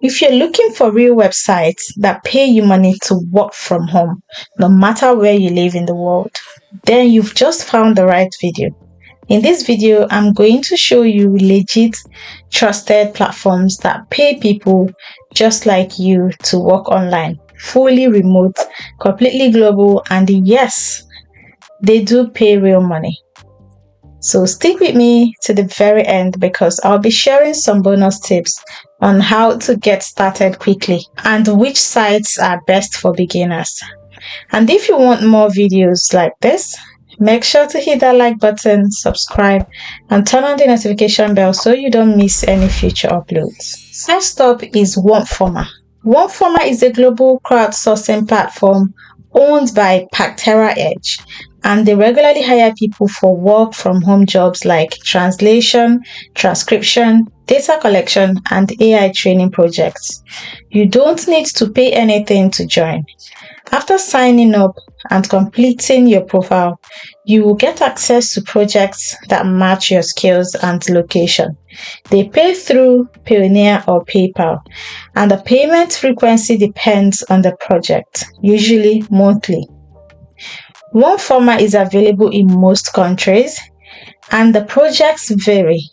If you're looking for real websites that pay you money to work from home, no matter where you live in the world, then you've just found the right video. In this video, I'm going to show you legit, trusted platforms that pay people just like you to work online, fully remote, completely global, and yes, they do pay real money. So stick with me to the very end because I'll be sharing some bonus tips on how to get started quickly and which sites are best for beginners. And if you want more videos like this, make sure to hit that like button, subscribe, and turn on the notification bell so you don't miss any future uploads. First up is Wformer. Wformer is a global crowdsourcing platform owned by Pactera Edge, and they regularly hire people for work from home jobs like translation, transcription, data collection, and AI training projects. You don't need to pay anything to join. After signing up and completing your profile, you will get access to projects that match your skills and location. They pay through Payoneer or PayPal, and the payment frequency depends on the project, usually monthly. Wformer is available in most countries, and the projects vary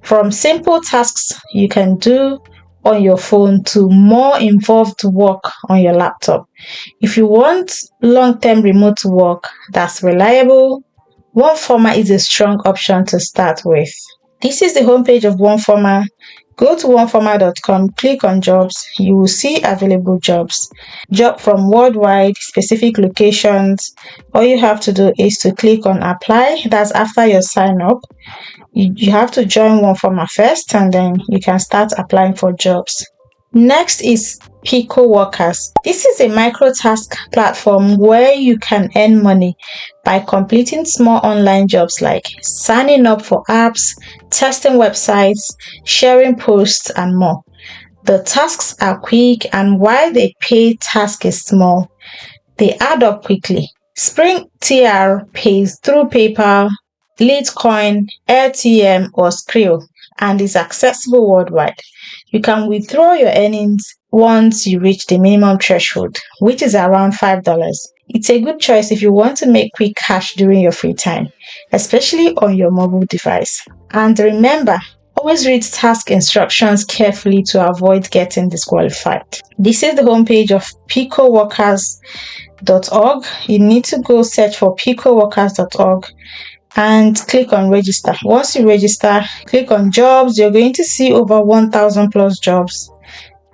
from simple tasks you can do on your phone to more involved work on your laptop. If you want long-term remote work that's reliable, Wformer is a strong option to start with. This is the homepage of Wformer. Go to wformer.com, click on jobs. You will see available jobs. Job from worldwide, specific locations. All you have to do is to click on apply. That's after your sign up. You have to join Wformer first and then you can start applying for jobs. Next is Poworkers. This is a micro task platform where you can earn money by completing small online jobs like signing up for apps, testing websites, sharing posts, and more. The tasks are quick, and while the pay task is small, they add up quickly. Spring TR pays through PayPal, Litecoin, AirTM, or Skrill, and is accessible worldwide. You can withdraw your earnings once you reach the minimum threshold, which is around $5. It's a good choice if you want to make quick cash during your free time, especially on your mobile device. And remember, always read task instructions carefully to avoid getting disqualified. This is the homepage of Poworkers.org. You need to go search for Poworkers.org and click on register. Once you register, click on jobs. You're going to see over 1,000 plus jobs.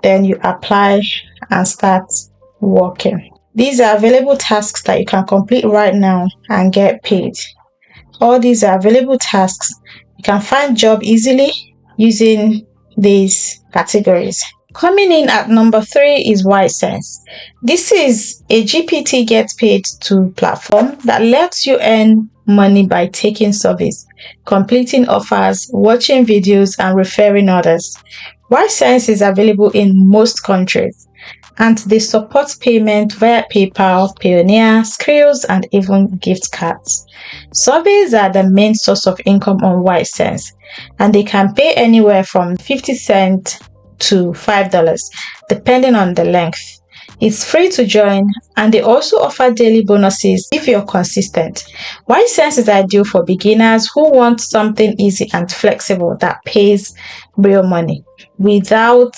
Then you apply and start working. These are available tasks that you can complete right now and get paid. All these are available tasks. You can find job easily using these categories. Coming in at number 3 is Yense. This is a GPT get paid to platform that lets you earn money by taking surveys, completing offers, watching videos, and referring others. Yense is available in most countries, and they support payment via PayPal, Payoneer, Skrill, and even gift cards. Surveys are the main source of income on Yense, and they can pay anywhere from 50 cents to $5, depending on the length. It's free to join, and they also offer daily bonuses if you're consistent. Yense is ideal for beginners who want something easy and flexible that pays real money without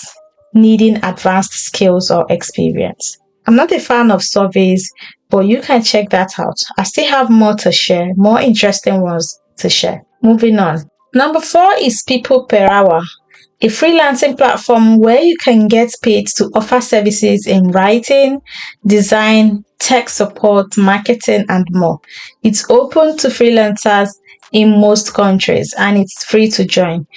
needing advanced skills or experience. I'm not a fan of surveys, but you can check that out. I still have more to share, more interesting ones to share. Moving on. Number 4 is People Per Hour, a freelancing platform where you can get paid to offer services in writing, design, tech support, marketing, and more. It's open to freelancers in most countries, and it's free to join.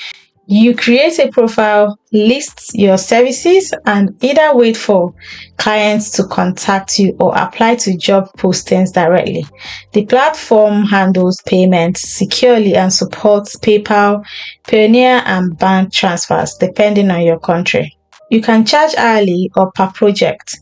You create a profile, list your services, and either wait for clients to contact you or apply to job postings directly. The platform handles payments securely and supports PayPal, Payoneer, and bank transfers depending on your country. You can charge hourly or per project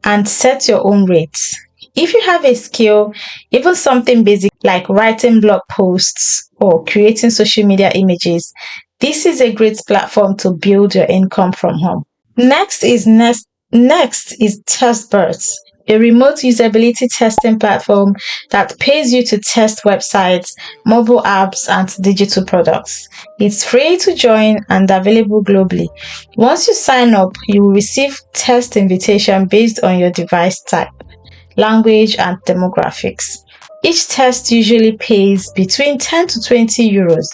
and set your own rates. If you have a skill, even something basic like writing blog posts or creating social media images, this is a great platform to build your income from home. Next is TestBird, a remote usability testing platform that pays you to test websites, mobile apps, and digital products. It's free to join and available globally. Once you sign up, you will receive test invitation based on your device type, language, and demographics. Each test usually pays between 10 to 20 euros,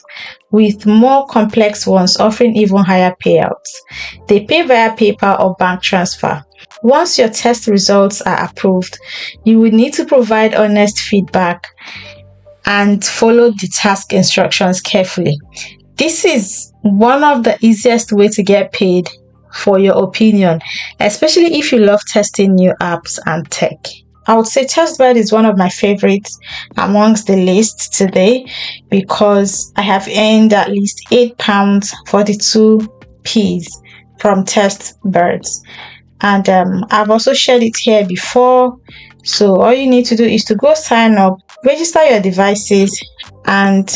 with more complex ones offering even higher payouts. They pay via PayPal or bank transfer. Once your test results are approved, you will need to provide honest feedback and follow the task instructions carefully. This is one of the easiest way to get paid for your opinion, especially if you love testing new apps and tech. I would say TestBird is one of my favorites amongst the list today because I have earned at least £8.42 from TestBird. And I've also shared it here before. So all you need to do is to go sign up, register your devices, and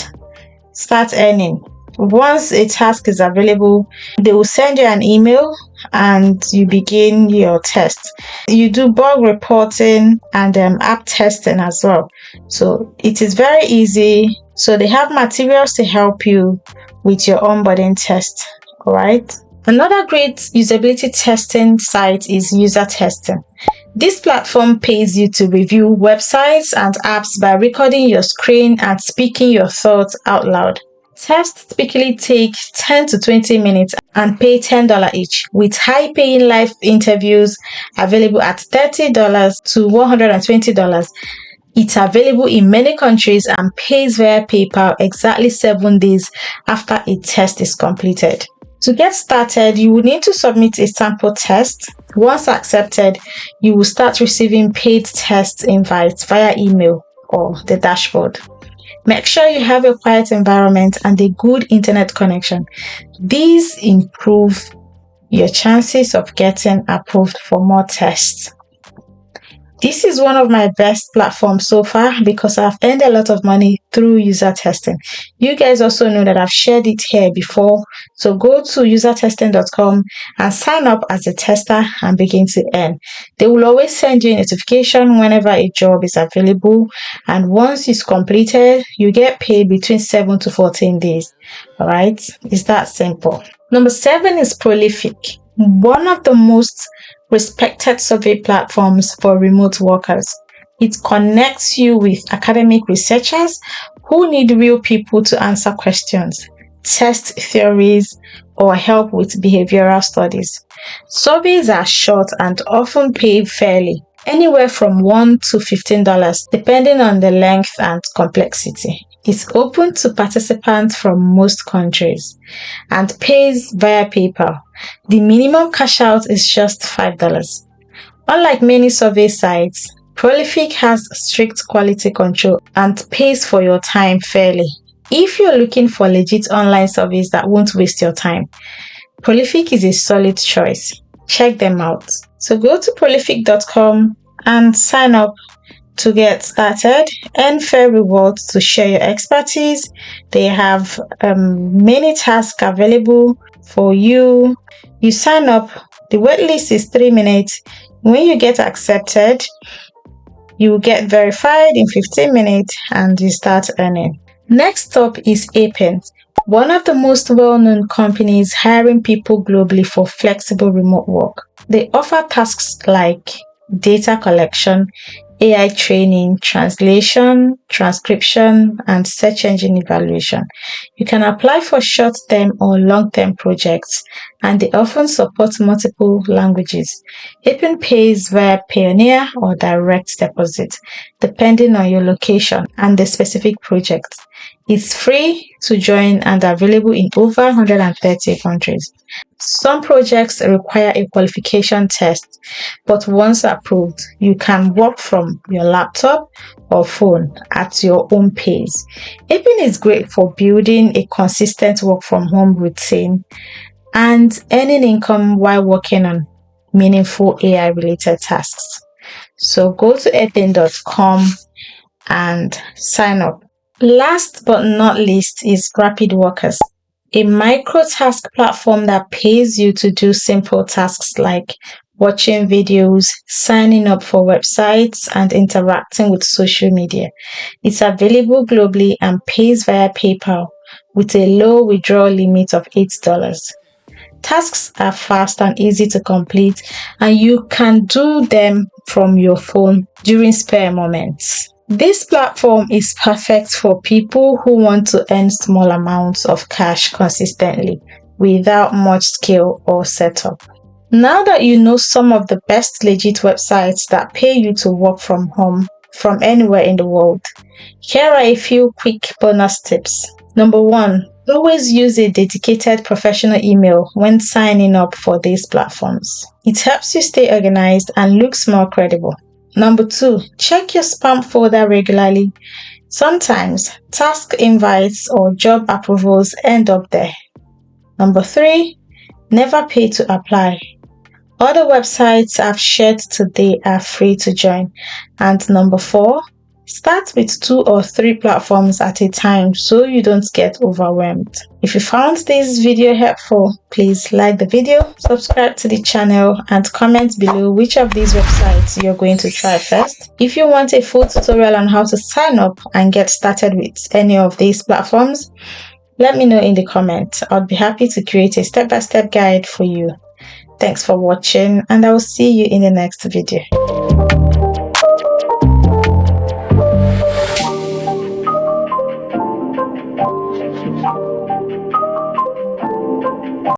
start earning. Once a task is available, they will send you an email and you begin your test. You do bug reporting and app testing as well. So it is very easy. So they have materials to help you with your onboarding test. All right. Another great usability testing site is UserTesting. This platform pays you to review websites and apps by recording your screen and speaking your thoughts out loud. Tests typically take 10 to 20 minutes and pay $10 each, with high-paying live interviews available at $30 to $120. It's available in many countries and pays via PayPal exactly 7 days after a test is completed. To get started, you will need to submit a sample test. Once accepted, you will start receiving paid test invites via email or the dashboard. Make sure you have a quiet environment and a good internet connection. These improve your chances of getting approved for more tests. This is one of my best platforms so far because I've earned a lot of money through user testing. You guys also know that I've shared it here before. So go to usertesting.com and sign up as a tester and begin to earn. They will always send you a notification whenever a job is available. And once it's completed, you get paid between 7 to 14 days. All right, it's that simple. Number 7 is Prolific, one of the most respected survey platforms for remote workers. It connects you with academic researchers who need real people to answer questions, test theories, or help with behavioral studies. Surveys are short and often pay fairly, anywhere from $1 to $15, depending on the length and complexity. It's open to participants from most countries and pays via PayPal. The minimum cash out is just $5. Unlike many survey sites, Prolific has strict quality control and pays for your time fairly. If you're looking for legit online surveys that won't waste your time, Prolific is a solid choice. Check them out. So go to prolific.com and sign up to get started. Earn fair rewards to share your expertise. They have many tasks available for you. You sign up. The waitlist is 3 minutes. When you get accepted, you will get verified in 15 minutes and you start earning. Next up is Apen, one of the most well-known companies hiring people globally for flexible remote work. They offer tasks like data collection, AI training, translation, transcription, and search engine evaluation. You can apply for short-term or long-term projects, and they often support multiple languages. Apen pays via Payoneer or direct deposit, depending on your location and the specific project. It's free to join and available in over 130 countries. Some projects require a qualification test, but once approved, you can work from your laptop or phone at your own pace. Apen is great for building a consistent work from home routine and earning income while working on meaningful AI related tasks. So go to apen.com and sign up. Last but not least is Grapid Workers. A micro task platform that pays you to do simple tasks like watching videos, signing up for websites, and interacting with social media. It's available globally and pays via PayPal with a low withdrawal limit of $8. Tasks are fast and easy to complete, and you can do them from your phone during spare moments. This platform is perfect for people who want to earn small amounts of cash consistently without much skill or setup. Now that you know some of the best legit websites that pay you to work from home from anywhere in the world, here are a few quick bonus tips. Number 1. Always use a dedicated professional email when signing up for these platforms. It helps you stay organized and looks more credible. Number 2. Check your spam folder regularly. Sometimes task invites or job approvals end up there. Number 3. Never pay to apply. Other websites I've shared today are free to join. And number 4. Start with 2 or 3 platforms at a time so you don't get overwhelmed. If you found this video helpful, please like the video, subscribe to the channel, and comment below which of these websites you're going to try first. If you want a full tutorial on how to sign up and get started with any of these platforms, let me know in the comments. I'd be happy to create a step-by-step guide for you. Thanks for watching, and I will see you in the next video.